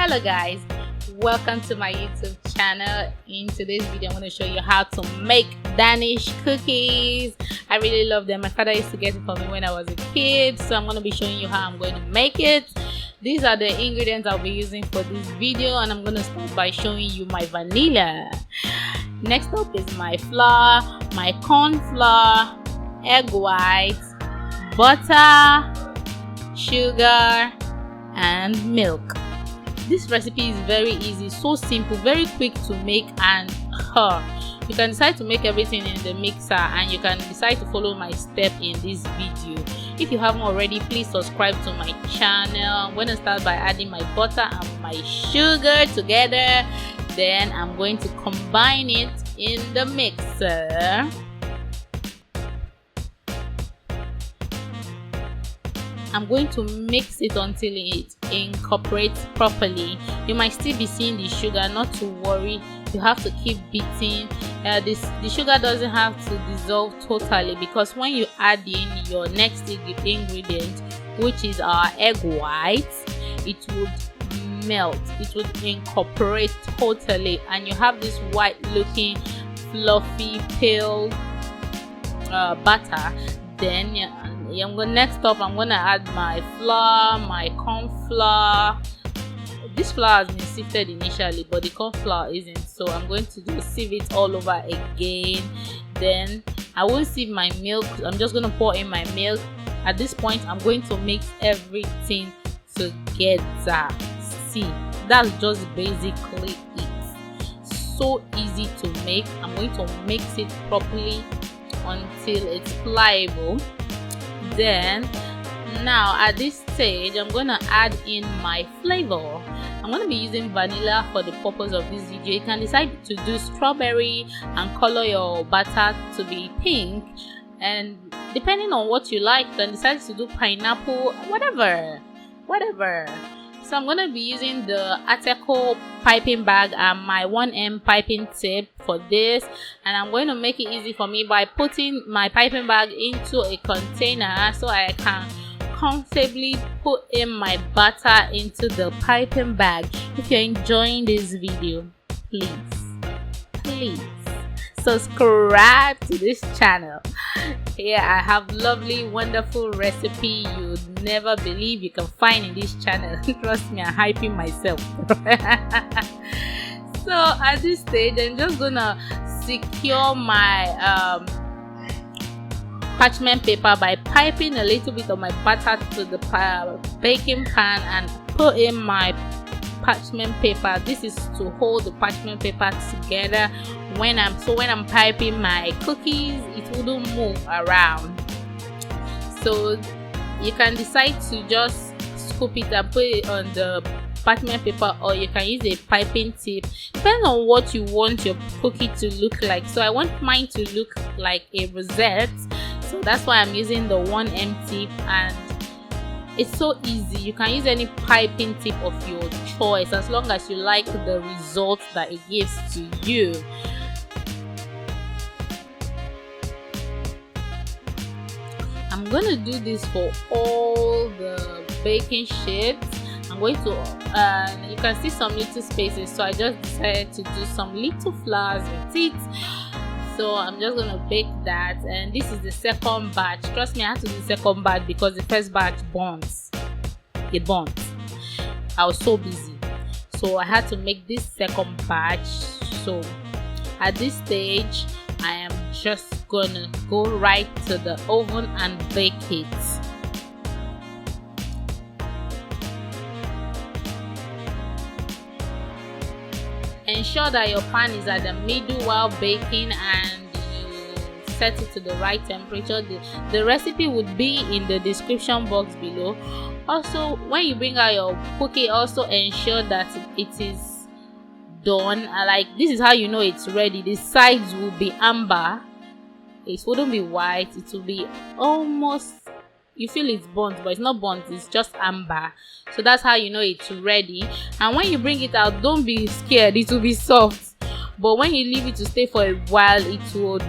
Hello guys, welcome to my YouTube channel. In today's video I'm going to show you how to make Danish cookies. I really love them. My father used to get it for me when I was a kid, so I'm going to be showing you how I'm going to make it. These are the ingredients I'll be using for this video, and I'm going to start by showing you my vanilla. Next up is my flour, my corn flour, egg whites, butter, sugar and milk. This recipe is very easy, so simple, very quick to make, and you can decide to make everything in the mixer, and you can decide to follow my step in this video. If you haven't already, please subscribe to my channel. I'm going to start by adding my butter and my sugar together. Then I'm going to combine it in the mixer. I'm going to mix it until it incorporates properly. You might still be seeing the sugar, not to worry. You have to keep beating. The sugar doesn't have to dissolve totally, because when you add in your next ingredient, which is our egg whites, it would melt, it would incorporate totally, and you have this white looking fluffy pale butter. Then next up I'm gonna add my flour, my corn flour. This flour has been sifted initially, but the corn flour isn't, so I'm going to just sieve it all over again. Then I won't sieve my milk, I'm just going to pour in my milk. At this point I'm going to mix everything together. See, that's just basically it. So easy to make. I'm going to mix it properly until it's pliable. Then now at this stage I'm going to add in my flavor. I'm going to be using vanilla for the purpose of this video. You can decide to do strawberry and color your butter to be pink, and depending on what you like, you can decide to do pineapple, whatever. So I'm going to be using the Ateco piping bag and my 1M piping tip for this, and I'm going to make it easy for me by putting my piping bag into a container so I can comfortably put in my butter into the piping bag. If you're enjoying this video, please subscribe to this channel. Here I have lovely, wonderful recipe you'd never believe you can find in this channel. Trust me, I'm hyping myself. So at this stage I'm just gonna secure my parchment paper by piping a little bit of my butter to the baking pan and put in my parchment paper. This is to hold the parchment paper together when I'm piping my cookies, it wouldn't move around. So you can decide to just scoop it and put it on the parchment paper, or you can use a piping tip, depending on what you want your cookie to look like. So I want mine to look like a rosette, so that's why I'm using the 1M tip, and it's so easy. You can use any piping tip of your choice as long as you like the result that it gives to you. I'm gonna do this for all the baking sheets. I'm going to you can see some little spaces, so I just decided to do some little flowers with it. So I'm just gonna bake that, and this is the second batch. Trust me, I had to do the second batch because the first batch burns. It burns. I was so busy, so I had to make this second batch. So at this stage I am just gonna go right to the oven and bake it. Ensure that your pan is at the middle while baking, and you set it to the right temperature. The recipe would be in the description box below. Also, when you bring out your cookie, also ensure that it is done. Like, this is how you know it's ready. The sides will be amber, it wouldn't be white, it will be almost, you feel it's burnt, but it's not burnt, it's just amber. So that's how you know it's ready. And when you bring it out, don't be scared, it will be soft, but when you leave it to stay for a while, it will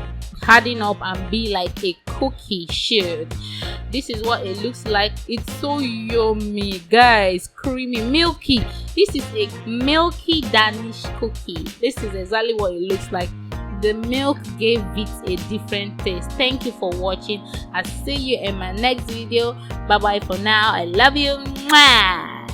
harden up and be like a cookie should. This is what it looks like. It's so yummy, guys. Creamy, milky. This is a milky Danish cookie. This is exactly what it looks like. The milk gave it a different taste. Thank you for watching. I'll see you in my next video. Bye bye for now. I love you. Mwah!